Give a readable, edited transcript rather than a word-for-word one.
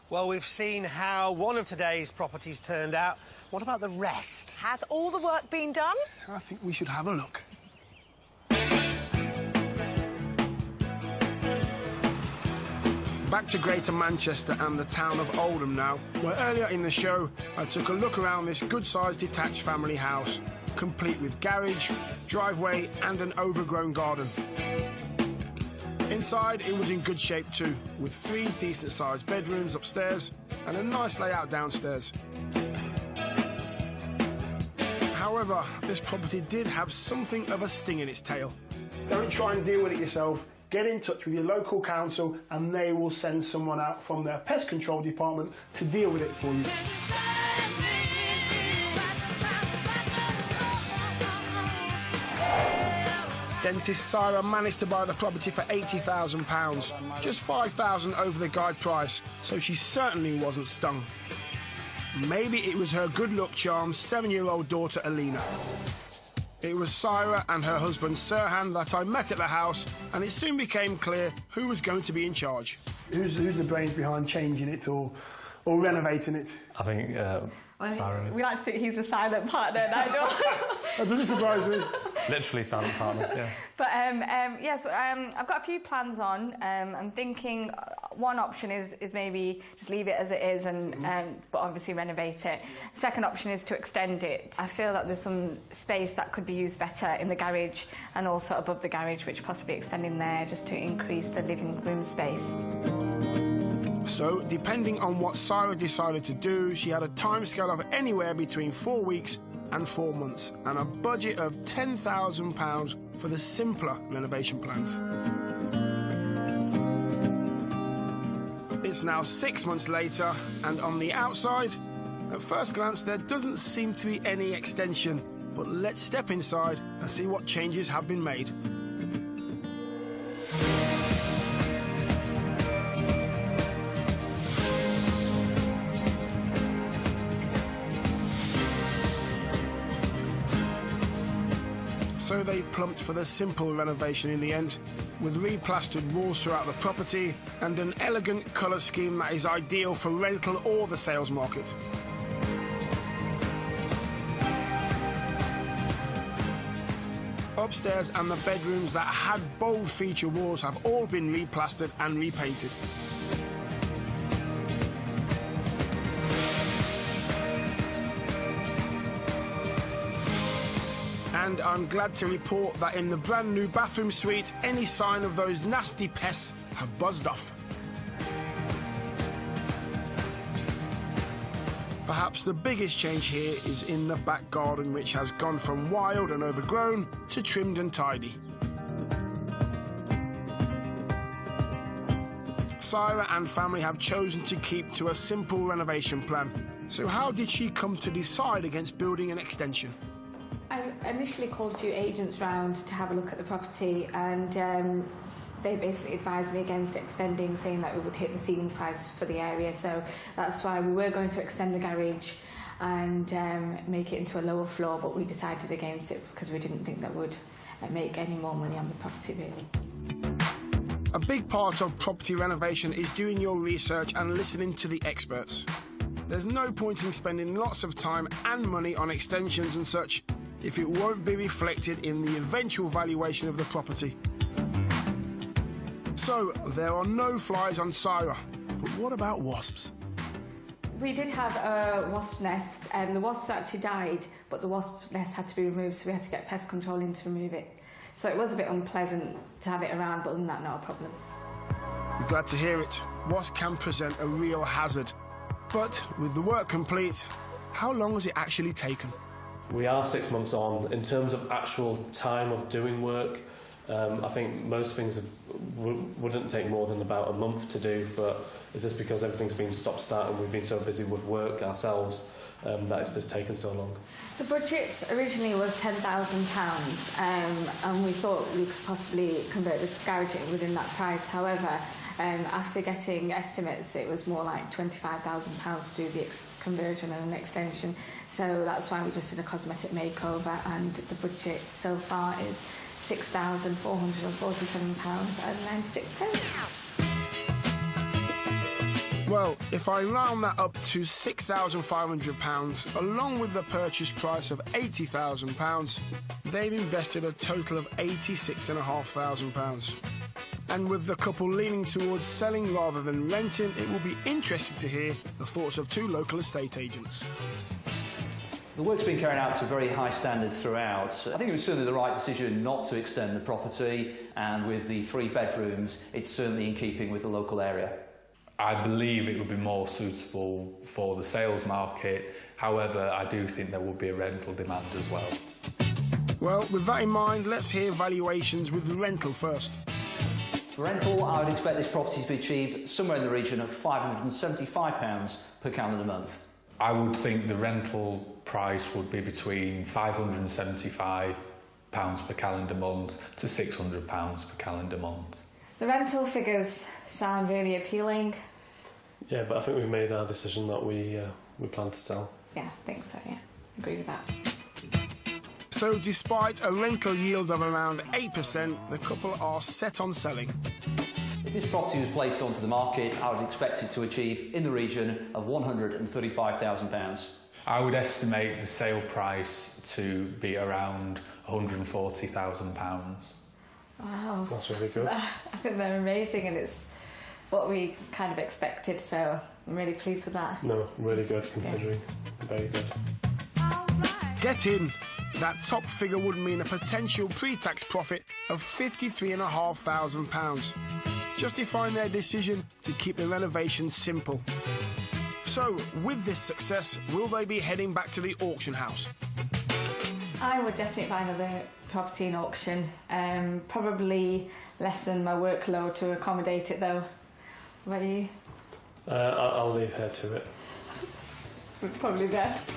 Well, we've seen how one of today's properties turned out. What about the rest? Has all the work been done? I think we should have a look. Back to Greater Manchester and the town of Oldham now, where earlier in the show I took a look around this good-sized detached family house, complete with garage, driveway and an overgrown garden. Inside, it was in good shape too, with 3 decent-sized bedrooms upstairs and a nice layout downstairs. However, this property did have something of a sting in its tail. Don't try and deal with it yourself. Get in touch with your local council and they will send someone out from their pest control department to deal with it for you. Dentist Sarah managed to buy the property for £80,000, just £5,000 over the guide price, so she certainly wasn't stung. Maybe it was her good luck charm's 7-year-old daughter Alina. It was Sarah and her husband Sirhan that I met at the house, and it soon became clear who was going to be in charge. Who's the brains behind changing it or renovating it? I think Sarah is. We like to think he's a silent partner, Nigel. That doesn't surprise me. Literally silent partner, yeah. But I've got a few plans on. I'm thinking one option is maybe just leave it as it is but obviously renovate it. Second option is to extend it. I feel that there's some space that could be used better in the garage and also above the garage, which possibly extending there just to increase the living room space. So, depending on what Sarah decided to do, she had a timescale of anywhere between 4 weeks and 4 months, and a budget of £10,000 for the simpler renovation plans. It's now 6 months later, and on the outside, at first glance, there doesn't seem to be any extension, but let's step inside and see what changes have been made. So they plumped for the simple renovation in the end, with replastered walls throughout the property and an elegant colour scheme that is ideal for rental or the sales market. Upstairs and the bedrooms that had bold feature walls have all been replastered and repainted. And I'm glad to report that in the brand new bathroom suite, any sign of those nasty pests have buzzed off. Perhaps the biggest change here is in the back garden, which has gone from wild and overgrown to trimmed and tidy. Sarah and family have chosen to keep to a simple renovation plan. So how did she come to decide against building an extension? I initially called a few agents round to have a look at the property, and they basically advised me against extending, saying that we would hit the ceiling price for the area. So that's why we were going to extend the garage and make it into a lower floor, but we decided against it because we didn't think that would make any more money on the property, really. A big part of property renovation is doing your research and listening to the experts. There's no point in spending lots of time and money on extensions and such if it won't be reflected in the eventual valuation of the property. So, there are no flies on Sarah, but what about wasps? We did have a wasp nest, and the wasps actually died, but the wasp nest had to be removed, so we had to get pest control in to remove it. So it was a bit unpleasant to have it around, but other than that, not a problem. I'm glad to hear it. Wasps can present a real hazard. But with the work complete, how long has it actually taken? We are 6 months on. In terms of actual time of doing work, I think most things wouldn't take more than about a month to do, but it's just because everything's been stop-start and we've been so busy with work ourselves that it's just taken so long. The budget originally was £10,000, and we thought we could possibly convert the garage within that price. However, after getting estimates, it was more like £25,000 to do the conversion and an extension. So that's why we just did a cosmetic makeover, and the budget so far is £6,447.96. Well, if I round that up to £6,500, along with the purchase price of £80,000, they've invested a total of £86,500. And with the couple leaning towards selling rather than renting, it will be interesting to hear the thoughts of two local estate agents. The work's been carried out to a very high standard throughout. I think it was certainly the right decision not to extend the property, and with the 3 bedrooms, it's certainly in keeping with the local area. I believe it would be more suitable for the sales market. However, I do think there will be a rental demand as well. Well, with that in mind, let's hear valuations with the rental first. For rental, I would expect this property to be achieved somewhere in the region of £575 per calendar month. I would think the rental price would be between £575 per calendar month to £600 per calendar month. The rental figures sound really appealing. Yeah, but I think we've made our decision that we plan to sell. Yeah, I think so, yeah. Agree with that. So despite a rental yield of around 8%, the couple are set on selling. If this property was placed onto the market, I would expect it to achieve in the region of £135,000. I would estimate the sale price to be around £140,000. Wow. That's really good. I think they're amazing, and it's what we kind of expected, so I'm really pleased with that. No, really good considering. Yeah. Very good. Get in! That top figure would mean a potential pre-tax profit of £53,500, justifying their decision to keep the renovation simple. So, with this success, will they be heading back to the auction house? I would definitely buy another property in auction. Probably lessen my workload to accommodate it, though. What about you? I'll leave her to it. Probably best.